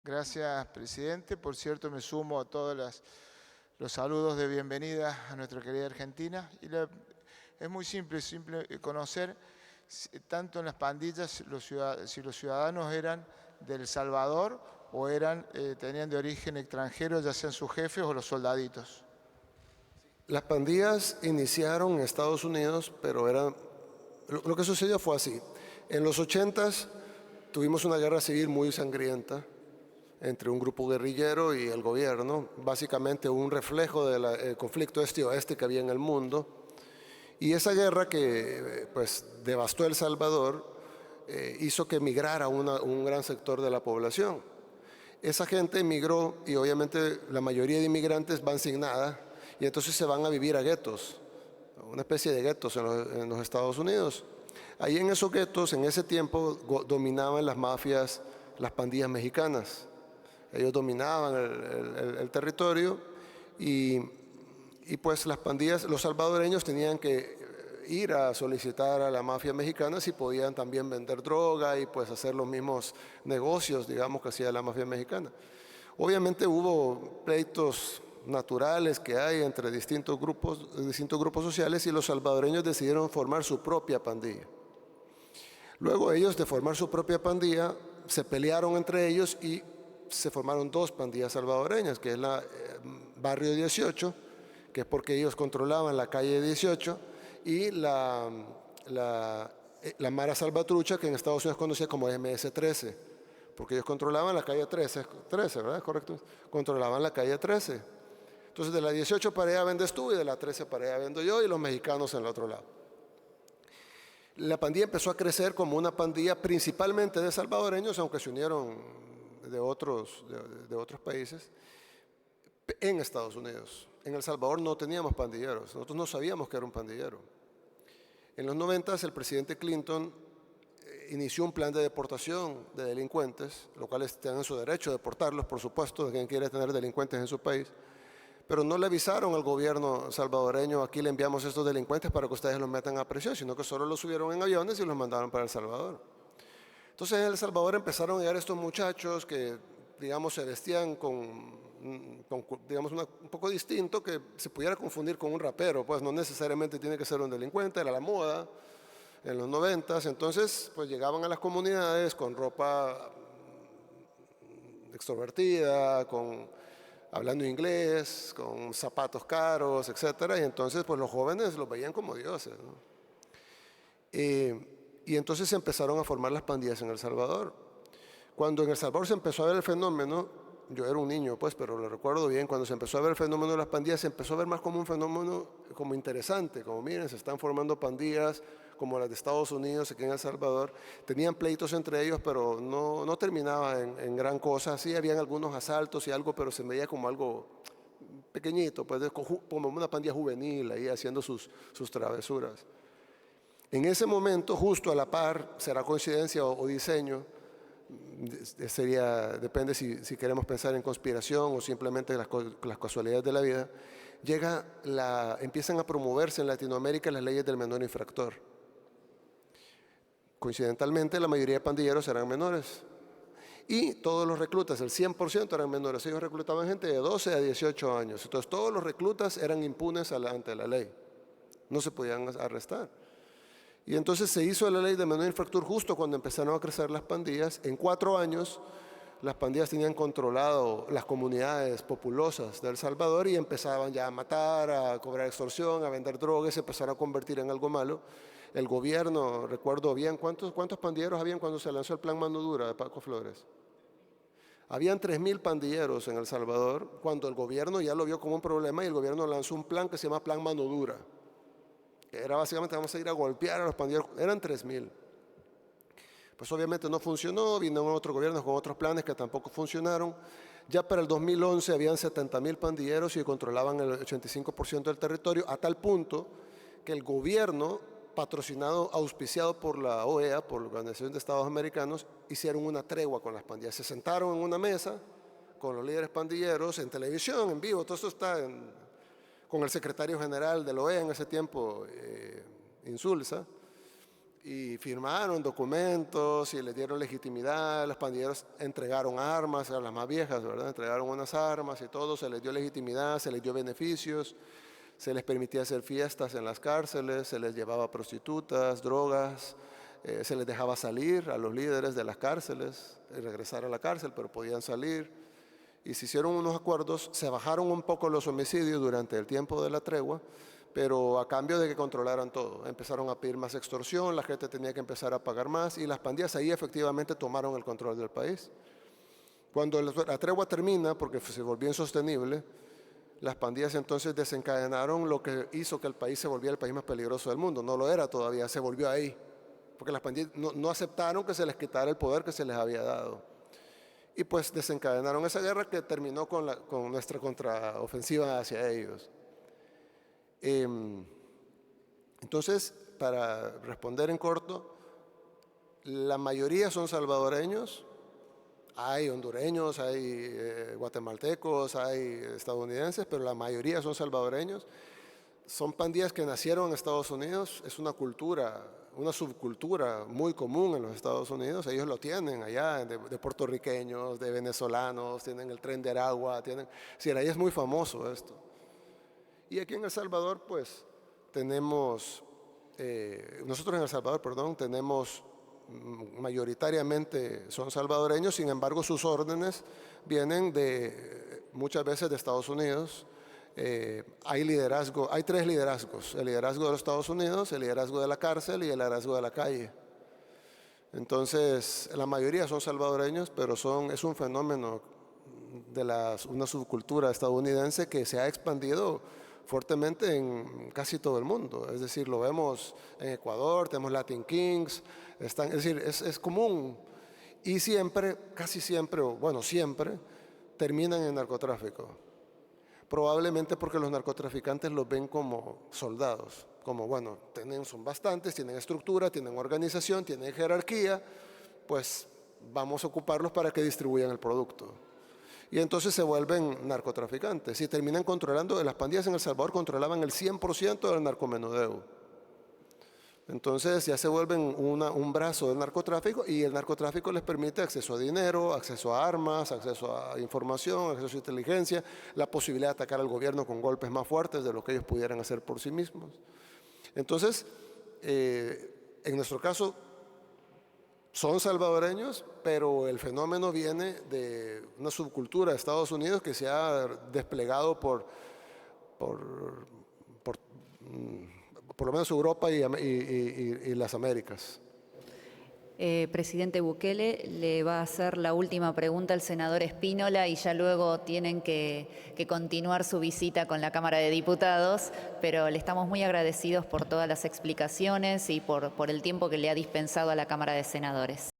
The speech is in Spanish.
Gracias, presidente. Por cierto, me sumo a todos los saludos de bienvenida a nuestra querida Argentina. Es muy simple conocer tanto en las pandillas si los ciudadanos eran de El Salvador o tenían de origen extranjero, ya sean sus jefes o los soldaditos. Las pandillas iniciaron en Estados Unidos, pero lo que sucedió fue así. En los 80s tuvimos una guerra civil muy sangrienta entre un grupo guerrillero y el gobierno, básicamente un reflejo del conflicto este-oeste que había en el mundo. Y esa guerra que pues devastó El Salvador hizo que emigrara un gran sector de la población. Esa gente emigró y obviamente la mayoría de inmigrantes van sin nada y entonces se van a vivir a guetos, una especie de guetos en los Estados Unidos. Ahí en esos guetos, en ese tiempo, dominaban las mafias, las pandillas mexicanas. Ellos dominaban el territorio y pues las pandillas, los salvadoreños tenían que ir a solicitar a la mafia mexicana si podían también vender droga y pues hacer los mismos negocios, digamos, que hacía la mafia mexicana. Obviamente hubo pleitos naturales que hay entre distintos grupos sociales y los salvadoreños decidieron formar su propia pandilla. Luego ellos de formar su propia pandilla se pelearon entre ellos y se formaron dos pandillas salvadoreñas, que es la Barrio 18, que es porque ellos controlaban la calle 18, y la Mara Salvatrucha, que en Estados Unidos es conocida como MS-13, porque ellos controlaban la calle 13, ¿verdad? ¿Correcto? Controlaban la calle 13. Entonces de la 18 para allá vendes tú y de la 13 para allá vendo yo y los mexicanos en el otro lado. La pandilla empezó a crecer como una pandilla principalmente de salvadoreños, aunque se unieron de otros países, en Estados Unidos. En El Salvador no teníamos pandilleros, nosotros no sabíamos que era un pandillero. En los 90 el presidente Clinton inició un plan de deportación de delincuentes, lo cual tienen su derecho de deportarlos, por supuesto, de quien quiere tener delincuentes en su país, pero no le avisaron al gobierno salvadoreño: aquí le enviamos estos delincuentes para que ustedes los metan a prisión, sino que solo los subieron en aviones y los mandaron para El Salvador. Entonces en El Salvador empezaron a llegar estos muchachos que, digamos, se vestían digamos, un poco distinto, que se pudiera confundir con un rapero, pues no necesariamente tiene que ser un delincuente, era la moda en los 90s. Entonces pues llegaban a las comunidades con ropa extrovertida, hablando inglés, con zapatos caros, etcétera, y entonces pues los jóvenes los veían como dioses, ¿no? Y entonces se empezaron a formar las pandillas en El Salvador. Cuando en El Salvador se empezó a ver el fenómeno, yo era un niño pues, pero lo recuerdo bien, cuando se empezó a ver el fenómeno de las pandillas, se empezó a ver más como un fenómeno como interesante, como miren, se están formando pandillas como las de Estados Unidos, aquí en El Salvador. Tenían pleitos entre ellos, pero no terminaba en gran cosa. Sí, habían algunos asaltos y algo, pero se veía como algo pequeñito, pues como una pandilla juvenil ahí haciendo sus travesuras. En ese momento, justo a la par, será coincidencia o diseño, depende si queremos pensar en conspiración o simplemente las casualidades de la vida, empiezan a promoverse en Latinoamérica las leyes del menor infractor. Coincidentalmente, la mayoría de pandilleros eran menores y todos los reclutas, el 100% eran menores. Ellos reclutaban gente de 12 a 18 años. Entonces todos los reclutas eran impunes ante la ley, no se podían arrestar. Y entonces se hizo la ley de menor infractor justo cuando empezaron a crecer las pandillas. En 4 años las pandillas tenían controlado las comunidades populosas de El Salvador y empezaban ya a matar, a cobrar extorsión, a vender drogas, se empezaron a convertir en algo malo. El gobierno, recuerdo bien, ¿cuántos pandilleros habían cuando se lanzó el Plan Mano Dura de Paco Flores? Habían 3,000 pandilleros en El Salvador cuando el gobierno ya lo vio como un problema y el gobierno lanzó un plan que se llama Plan Mano Dura. Era básicamente: vamos a ir a golpear a los pandilleros. Eran 3,000. Pues obviamente no funcionó, vino otro gobierno con otros planes que tampoco funcionaron. Ya para el 2011 habían 70,000 pandilleros y controlaban el 85% del territorio, a tal punto que el gobierno, patrocinado, auspiciado por la OEA, por la Organización de Estados Americanos, hicieron una tregua con las pandillas. Se sentaron en una mesa con los líderes pandilleros, en televisión, en vivo, todo esto está con el secretario general de la OEA en ese tiempo, Insulza, y firmaron documentos y les dieron legitimidad. Los pandilleros entregaron armas, eran las más viejas, ¿verdad? Entregaron unas armas y todo, se les dio legitimidad, se les dio beneficios, se les permitía hacer fiestas en las cárceles, se les llevaba prostitutas, drogas, se les dejaba salir a los líderes de las cárceles, regresar a la cárcel, pero podían salir. Y se hicieron unos acuerdos, se bajaron un poco los homicidios durante el tiempo de la tregua, pero a cambio de que controlaran todo. Empezaron a pedir más extorsión, la gente tenía que empezar a pagar más y las pandillas ahí efectivamente tomaron el control del país. Cuando la tregua termina, porque se volvió insostenible, las pandillas entonces desencadenaron lo que hizo que el país se volviera el país más peligroso del mundo. No lo era todavía, se volvió ahí, porque las pandillas no aceptaron que se les quitara el poder que se les había dado. Y pues desencadenaron esa guerra que terminó con nuestra contraofensiva hacia ellos. Entonces, para responder en corto, la mayoría son salvadoreños, hay hondureños, hay guatemaltecos, hay estadounidenses, pero la mayoría son salvadoreños. Son pandillas que nacieron en Estados Unidos, es una cultura, una subcultura muy común en los Estados Unidos, ellos lo tienen allá, de puertorriqueños, de venezolanos, tienen el Tren de Aragua, sí, ahí es muy famoso esto. Y aquí en El Salvador, pues, nosotros en El Salvador, perdón, tenemos mayoritariamente son salvadoreños, sin embargo sus órdenes vienen muchas veces de Estados Unidos. Hay tres liderazgos, el liderazgo de los Estados Unidos, el liderazgo de la cárcel y el liderazgo de la calle. Entonces, la mayoría son salvadoreños, pero es un fenómeno de una subcultura estadounidense que se ha expandido fuertemente en casi todo el mundo. Es decir, lo vemos en Ecuador, tenemos Latin Kings, es decir, es común. Y siempre, casi siempre, o bueno, siempre, terminan en narcotráfico. Probablemente porque los narcotraficantes los ven como soldados, como bueno, son bastantes, tienen estructura, tienen organización, tienen jerarquía, pues vamos a ocuparlos para que distribuyan el producto. Y entonces se vuelven narcotraficantes y terminan controlando. Las pandillas en El Salvador controlaban el 100% del narcomenudeo. Entonces ya se vuelven un brazo del narcotráfico y el narcotráfico les permite acceso a dinero, acceso a armas, acceso a información, acceso a inteligencia, la posibilidad de atacar al gobierno con golpes más fuertes de lo que ellos pudieran hacer por sí mismos. Entonces, en nuestro caso, son salvadoreños, pero el fenómeno viene de una subcultura de Estados Unidos que se ha desplegado por lo menos Europa y las Américas. Presidente Bukele, le va a hacer la última pregunta al senador Espínola y ya luego tienen que continuar su visita con la Cámara de Diputados, pero le estamos muy agradecidos por todas las explicaciones y por el tiempo que le ha dispensado a la Cámara de Senadores.